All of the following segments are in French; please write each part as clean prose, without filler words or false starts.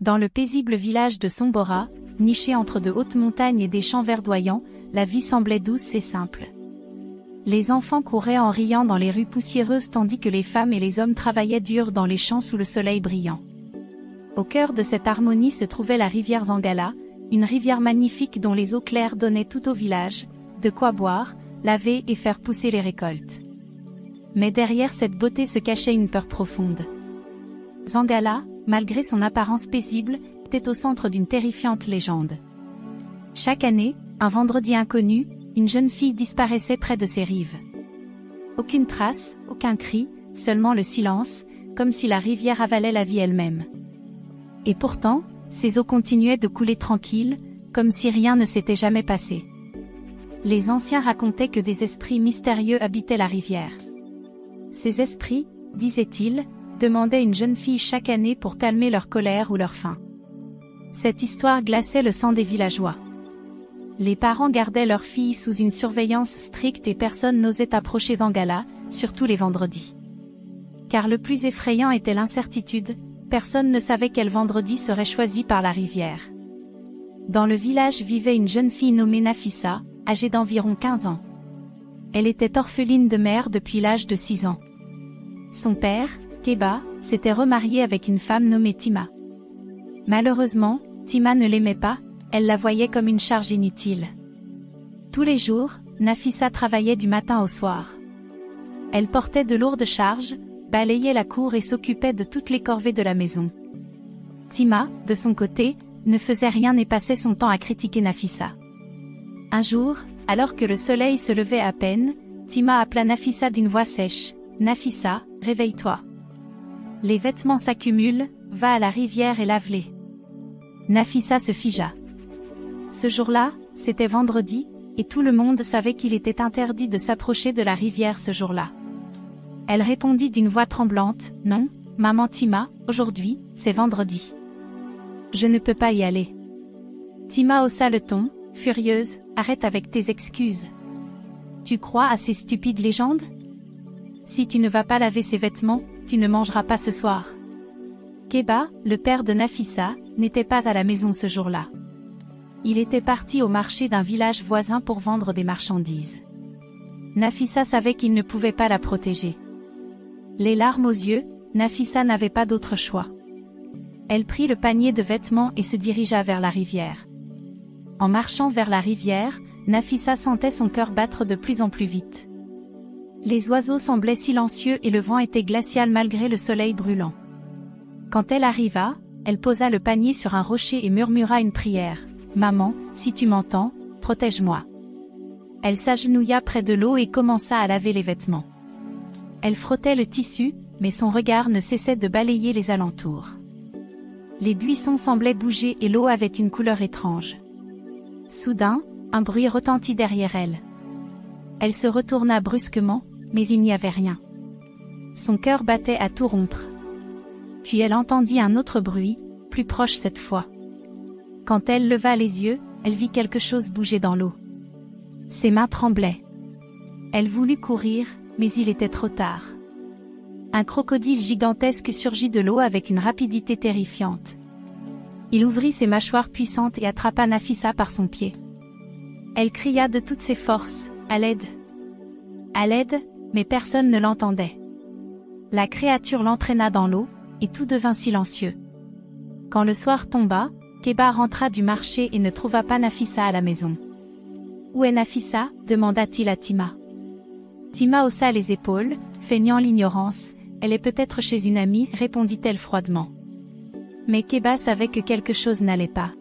Dans le paisible village de Sombora, niché entre de hautes montagnes et des champs verdoyants, la vie semblait douce et simple. Les enfants couraient en riant dans les rues poussiéreuses tandis que les femmes et les hommes travaillaient dur dans les champs sous le soleil brillant. Au cœur de cette harmonie se trouvait la rivière Zangala, une rivière magnifique dont les eaux claires donnaient tout au village, de quoi boire, laver et faire pousser les récoltes. Mais derrière cette beauté se cachait une peur profonde. Zangala, malgré son apparence paisible, était au centre d'une terrifiante légende. Chaque année, un vendredi inconnu, une jeune fille disparaissait près de ses rives. Aucune trace, aucun cri, seulement le silence, comme si la rivière avalait la vie elle-même. Et pourtant, ses eaux continuaient de couler tranquilles, comme si rien ne s'était jamais passé. Les anciens racontaient que des esprits mystérieux habitaient la rivière. Ces esprits, disaient-ils, demandaient une jeune fille chaque année pour calmer leur colère ou leur faim. Cette histoire glaçait le sang des villageois. Les parents gardaient leurs filles sous une surveillance stricte et personne n'osait approcher Zangala, surtout les vendredis. Car le plus effrayant était l'incertitude, personne ne savait quel vendredi serait choisi par la rivière. Dans le village vivait une jeune fille nommée Nafissa, âgée d'environ 15 ans. Elle était orpheline de mère depuis l'âge de 6 ans. Son père, Keba, s'était remarié avec une femme nommée Tima. Malheureusement, Tima ne l'aimait pas, elle la voyait comme une charge inutile. Tous les jours, Nafissa travaillait du matin au soir. Elle portait de lourdes charges, balayait la cour et s'occupait de toutes les corvées de la maison. Tima, de son côté, ne faisait rien et passait son temps à critiquer Nafissa. Un jour, alors que le soleil se levait à peine, Tima appela Nafissa d'une voix sèche. « Nafissa, réveille-toi. Les vêtements s'accumulent, va à la rivière et lave-les. » Nafissa se figea. Ce jour-là, c'était vendredi, et tout le monde savait qu'il était interdit de s'approcher de la rivière ce jour-là. Elle répondit d'une voix tremblante, « Non, maman Tima, aujourd'hui, c'est vendredi. Je ne peux pas y aller. » Tima haussa le ton, furieuse, « Arrête avec tes excuses. Tu crois à ces stupides légendes? Si tu ne vas pas laver ces vêtements, tu ne mangeras pas ce soir. » Keba, le père de Nafissa, n'était pas à la maison ce jour-là. Il était parti au marché d'un village voisin pour vendre des marchandises. Nafissa savait qu'il ne pouvait pas la protéger. Les larmes aux yeux, Nafissa n'avait pas d'autre choix. Elle prit le panier de vêtements et se dirigea vers la rivière. En marchant vers la rivière, Nafissa sentait son cœur battre de plus en plus vite. Les oiseaux semblaient silencieux et le vent était glacial malgré le soleil brûlant. Quand elle arriva, elle posa le panier sur un rocher et murmura une prière. « Maman, si tu m'entends, protège-moi. » Elle s'agenouilla près de l'eau et commença à laver les vêtements. Elle frottait le tissu, mais son regard ne cessait de balayer les alentours. Les buissons semblaient bouger et l'eau avait une couleur étrange. Soudain, un bruit retentit derrière elle. Elle se retourna brusquement, mais il n'y avait rien. Son cœur battait à tout rompre. Puis elle entendit un autre bruit, plus proche cette fois. Quand elle leva les yeux, elle vit quelque chose bouger dans l'eau. Ses mains tremblaient. Elle voulut courir, mais il était trop tard. Un crocodile gigantesque surgit de l'eau avec une rapidité terrifiante. Il ouvrit ses mâchoires puissantes et attrapa Nafissa par son pied. Elle cria de toutes ses forces, « À l'aide ! À l'aide !» mais personne ne l'entendait. La créature l'entraîna dans l'eau, et tout devint silencieux. Quand le soir tomba, Keba rentra du marché et ne trouva pas Nafissa à la maison. « Où est Nafissa ?» demanda-t-il à Tima. Tima haussa les épaules, feignant l'ignorance. « Elle est peut-être chez une amie » répondit-elle froidement. Mais Keba savait que quelque chose n'allait pas.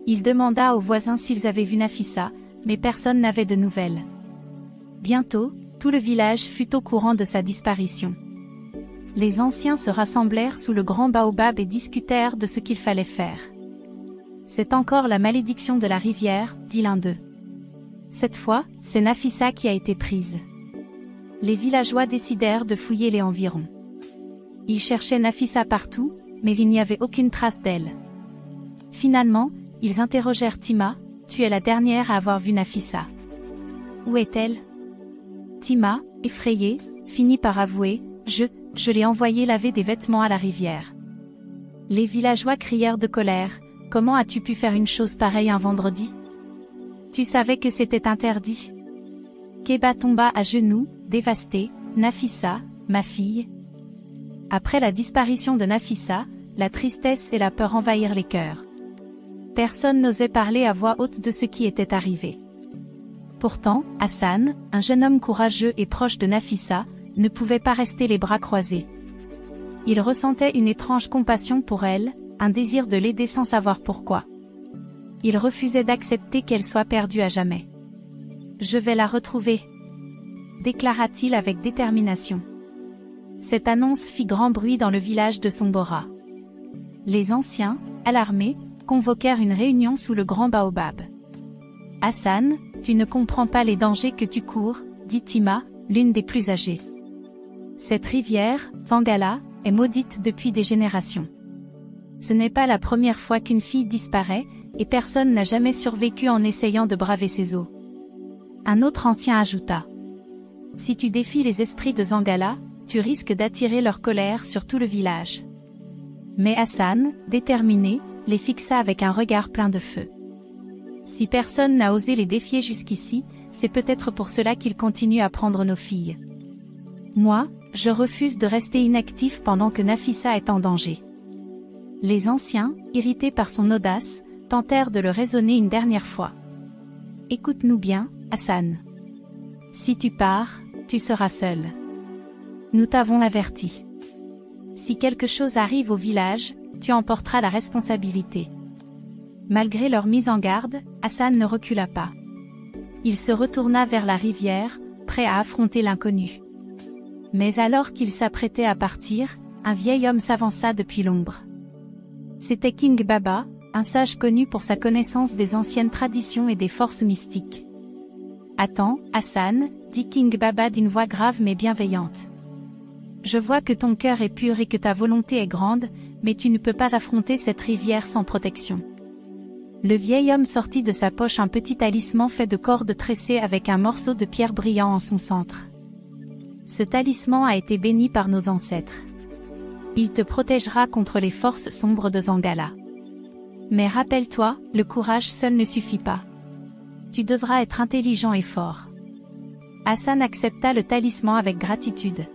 Il demanda aux voisins s'ils avaient vu Nafissa, mais personne n'avait de nouvelles. Bientôt, tout le village fut au courant de sa disparition. Les anciens se rassemblèrent sous le grand baobab et discutèrent de ce qu'il fallait faire. « C'est encore la malédiction de la rivière » dit l'un d'eux. Cette fois, c'est Nafissa qui a été prise. Les villageois décidèrent de fouiller les environs. Ils cherchaient Nafissa partout, mais il n'y avait aucune trace d'elle. Finalement, ils interrogèrent Tima, « Tu es la dernière à avoir vu Nafissa. Où est-elle » Tima, effrayée, finit par avouer, « Je l'ai envoyée laver des vêtements à la rivière. » Les villageois crièrent de colère. « Comment as-tu pu faire une chose pareille un vendredi? Tu savais que c'était interdit. » Keba tomba à genoux, dévasté. « Nafissa, ma fille ?» Après la disparition de Nafissa, la tristesse et la peur envahirent les cœurs. Personne n'osait parler à voix haute de ce qui était arrivé. Pourtant, Hassan, un jeune homme courageux et proche de Nafissa, ne pouvait pas rester les bras croisés. Il ressentait une étrange compassion pour elle, un désir de l'aider sans savoir pourquoi. Il refusait d'accepter qu'elle soit perdue à jamais. « Je vais la retrouver », déclara-t-il avec détermination. Cette annonce fit grand bruit dans le village de Sombora. Les anciens, alarmés, convoquèrent une réunion sous le grand baobab. « Hassan, tu ne comprends pas les dangers que tu cours, » dit Tima, l'une des plus âgées. Cette rivière, Vangala, est maudite depuis des générations. Ce n'est pas la première fois qu'une fille disparaît, et personne n'a jamais survécu en essayant de braver ses eaux. Un autre ancien ajouta. Si tu défies les esprits de Zangala, tu risques d'attirer leur colère sur tout le village. Mais Hassan, déterminé, les fixa avec un regard plein de feu. Si personne n'a osé les défier jusqu'ici, c'est peut-être pour cela qu'ils continuent à prendre nos filles. Moi, je refuse de rester inactif pendant que Nafissa est en danger. Les anciens, irrités par son audace, tentèrent de le raisonner une dernière fois. Écoute-nous bien, Hassan. Si tu pars, tu seras seul. Nous t'avons averti. Si quelque chose arrive au village, tu en porteras la responsabilité. Malgré leur mise en garde, Hassan ne recula pas. Il se retourna vers la rivière, prêt à affronter l'inconnu. Mais alors qu'il s'apprêtait à partir, un vieil homme s'avança depuis l'ombre. C'était King Baba, un sage connu pour sa connaissance des anciennes traditions et des forces mystiques. « Attends, Hassan, » dit King Baba d'une voix grave mais bienveillante. « Je vois que ton cœur est pur et que ta volonté est grande, mais tu ne peux pas affronter cette rivière sans protection. » Le vieil homme sortit de sa poche un petit talisman fait de cordes tressées avec un morceau de pierre brillant en son centre. Ce talisman a été béni par nos ancêtres. Il te protégera contre les forces sombres de Zangala. Mais rappelle-toi, le courage seul ne suffit pas. Tu devras être intelligent et fort. Hassan accepta le talisman avec gratitude.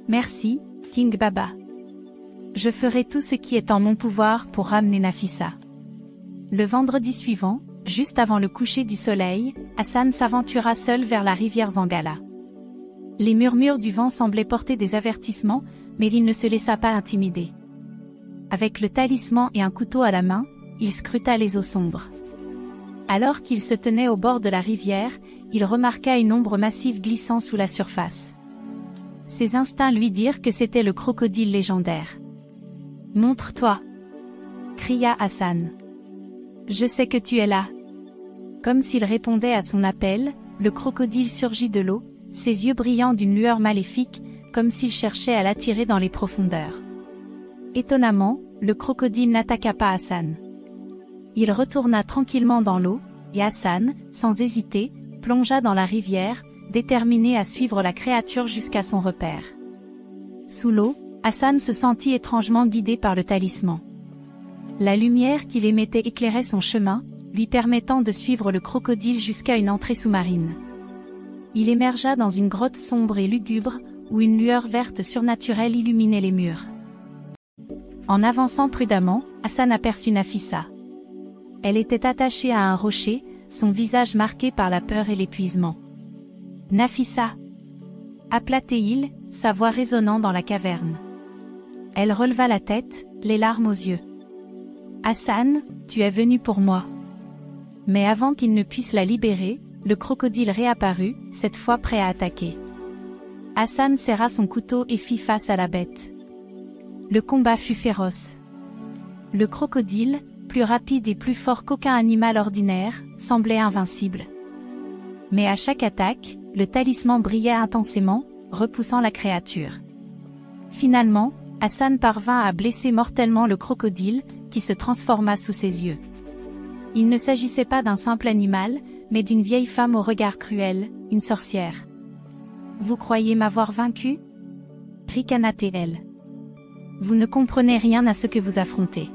Merci, King Baba. Je ferai tout ce qui est en mon pouvoir pour ramener Nafissa. Le vendredi suivant, juste avant le coucher du soleil, Hassan s'aventura seul vers la rivière Zangala. Les murmures du vent semblaient porter des avertissements, mais il ne se laissa pas intimider. Avec le talisman et un couteau à la main, il scruta les eaux sombres. Alors qu'il se tenait au bord de la rivière, il remarqua une ombre massive glissant sous la surface. Ses instincts lui dirent que c'était le crocodile légendaire. « Montre-toi !» cria Hassan. « Je sais que tu es là. » Comme s'il répondait à son appel, le crocodile surgit de l'eau, ses yeux brillant d'une lueur maléfique, comme s'il cherchait à l'attirer dans les profondeurs. Étonnamment, le crocodile n'attaqua pas Hassan. Il retourna tranquillement dans l'eau, et Hassan, sans hésiter, plongea dans la rivière, déterminé à suivre la créature jusqu'à son repère. Sous l'eau, Hassan se sentit étrangement guidé par le talisman. La lumière qu'il émettait éclairait son chemin, lui permettant de suivre le crocodile jusqu'à une entrée sous-marine. Il émergea dans une grotte sombre et lugubre, où une lueur verte surnaturelle illuminait les murs. En avançant prudemment, Hassan aperçut Nafissa. Elle était attachée à un rocher, son visage marqué par la peur et l'épuisement. « Nafissa !» appela-t-il, sa voix résonnant dans la caverne. Elle releva la tête, les larmes aux yeux. « Hassan, tu es venu pour moi. » Mais avant qu'il ne puisse la libérer, le crocodile réapparut, cette fois prêt à attaquer. Hassan serra son couteau et fit face à la bête. Le combat fut féroce. Le crocodile, plus rapide et plus fort qu'aucun animal ordinaire, semblait invincible. Mais à chaque attaque, le talisman brillait intensément, repoussant la créature. Finalement, Hassan parvint à blesser mortellement le crocodile, qui se transforma sous ses yeux. Il ne s'agissait pas d'un simple animal, mais d'une vieille femme au regard cruel, une sorcière. « Vous croyez m'avoir vaincu » ricana-t-elle. Vous ne comprenez rien à ce que vous affrontez.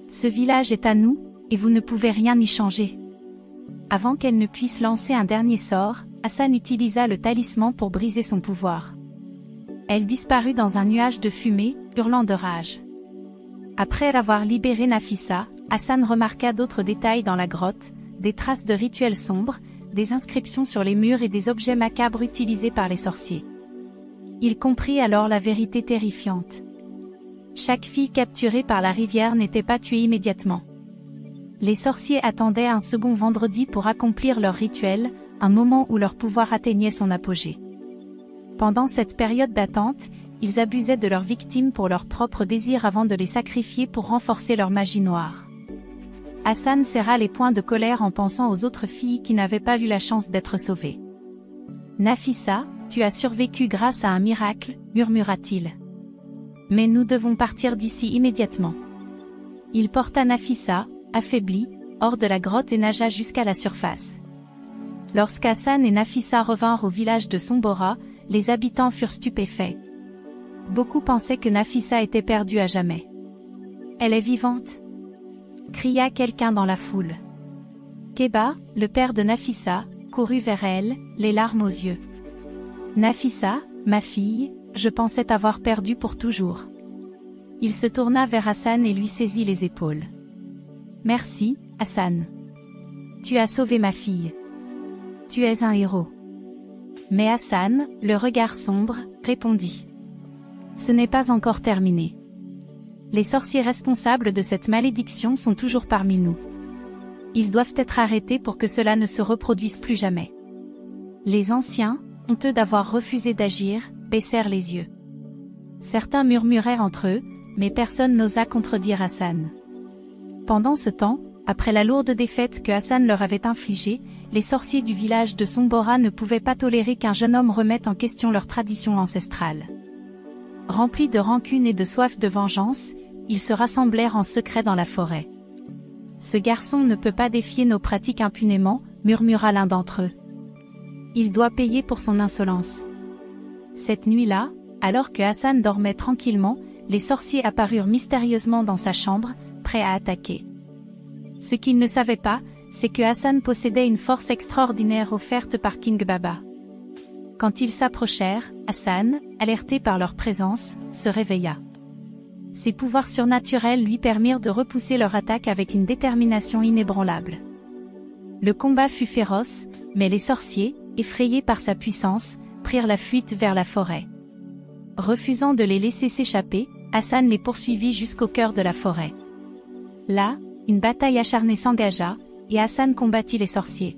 Ce village est à nous, et vous ne pouvez rien y changer. » Avant qu'elle ne puisse lancer un dernier sort, Hassan utilisa le talisman pour briser son pouvoir. Elle disparut dans un nuage de fumée, hurlant de rage. Après avoir libéré Nafissa, Hassan remarqua d'autres détails dans la grotte, des traces de rituels sombres, des inscriptions sur les murs et des objets macabres utilisés par les sorciers. Il comprit alors la vérité terrifiante. Chaque fille capturée par la rivière n'était pas tuée immédiatement. Les sorciers attendaient un second vendredi pour accomplir leur rituel, un moment où leur pouvoir atteignait son apogée. Pendant cette période d'attente, ils abusaient de leurs victimes pour leur propre désir avant de les sacrifier pour renforcer leur magie noire. Hassan serra les poings de colère en pensant aux autres filles qui n'avaient pas eu la chance d'être sauvées. « Nafissa, tu as survécu grâce à un miracle, » murmura-t-il. « Mais nous devons partir d'ici immédiatement. » Il porta Nafissa, affaiblie, hors de la grotte et nagea jusqu'à la surface. Lorsqu'Hassan et Nafissa revinrent au village de Sombora, les habitants furent stupéfaits. Beaucoup pensaient que Nafissa était perdue à jamais. « Elle est vivante !» cria quelqu'un dans la foule. Keba, le père de Nafissa, courut vers elle, les larmes aux yeux. « Nafissa, ma fille, je pensais t'avoir perdue pour toujours. » Il se tourna vers Hassan et lui saisit les épaules. « Merci, Hassan. Tu as sauvé ma fille. Tu es un héros. » Mais Hassan, le regard sombre, répondit. « Ce n'est pas encore terminé. Les sorciers responsables de cette malédiction sont toujours parmi nous. Ils doivent être arrêtés pour que cela ne se reproduise plus jamais. » Les anciens, honteux d'avoir refusé d'agir, baissèrent les yeux. Certains murmurèrent entre eux, mais personne n'osa contredire Hassan. Pendant ce temps, après la lourde défaite que Hassan leur avait infligée, les sorciers du village de Sombora ne pouvaient pas tolérer qu'un jeune homme remette en question leur tradition ancestrale. Remplis de rancune et de soif de vengeance, ils se rassemblèrent en secret dans la forêt. « Ce garçon ne peut pas défier nos pratiques impunément, » murmura l'un d'entre eux. « Il doit payer pour son insolence. » Cette nuit-là, alors que Hassan dormait tranquillement, les sorciers apparurent mystérieusement dans sa chambre, prêts à attaquer. Ce qu'ils ne savaient pas, c'est que Hassan possédait une force extraordinaire offerte par King Baba. Quand ils s'approchèrent, Hassan, alerté par leur présence, se réveilla. Ses pouvoirs surnaturels lui permirent de repousser leur attaque avec une détermination inébranlable. Le combat fut féroce, mais les sorciers, effrayés par sa puissance, prirent la fuite vers la forêt. Refusant de les laisser s'échapper, Hassan les poursuivit jusqu'au cœur de la forêt. Là, une bataille acharnée s'engagea, et Hassan combattit les sorciers.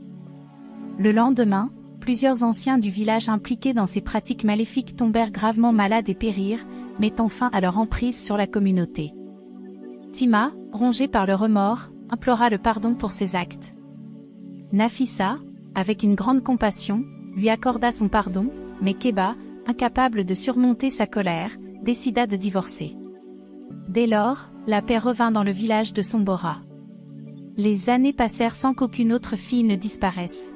Le lendemain, plusieurs anciens du village impliqués dans ces pratiques maléfiques tombèrent gravement malades et périrent, mettant fin à leur emprise sur la communauté. Tima, rongée par le remords, implora le pardon pour ses actes. Nafissa, avec une grande compassion, lui accorda son pardon, mais Keba, incapable de surmonter sa colère, décida de divorcer. Dès lors, la paix revint dans le village de Sombora. Les années passèrent sans qu'aucune autre fille ne disparaisse.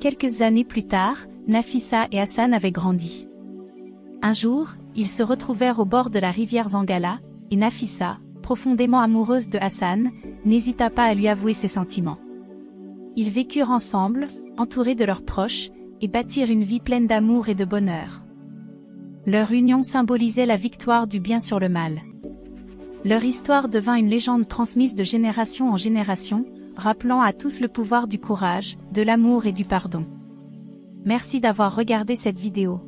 Quelques années plus tard, Nafissa et Hassan avaient grandi. Un jour, ils se retrouvèrent au bord de la rivière Zangala, et Nafissa, profondément amoureuse de Hassan, n'hésita pas à lui avouer ses sentiments. Ils vécurent ensemble, entourés de leurs proches, et bâtirent une vie pleine d'amour et de bonheur. Leur union symbolisait la victoire du bien sur le mal. Leur histoire devint une légende transmise de génération en génération, rappelant à tous le pouvoir du courage, de l'amour et du pardon. Merci d'avoir regardé cette vidéo.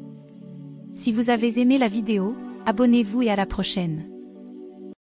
Si vous avez aimé la vidéo, abonnez-vous et à la prochaine.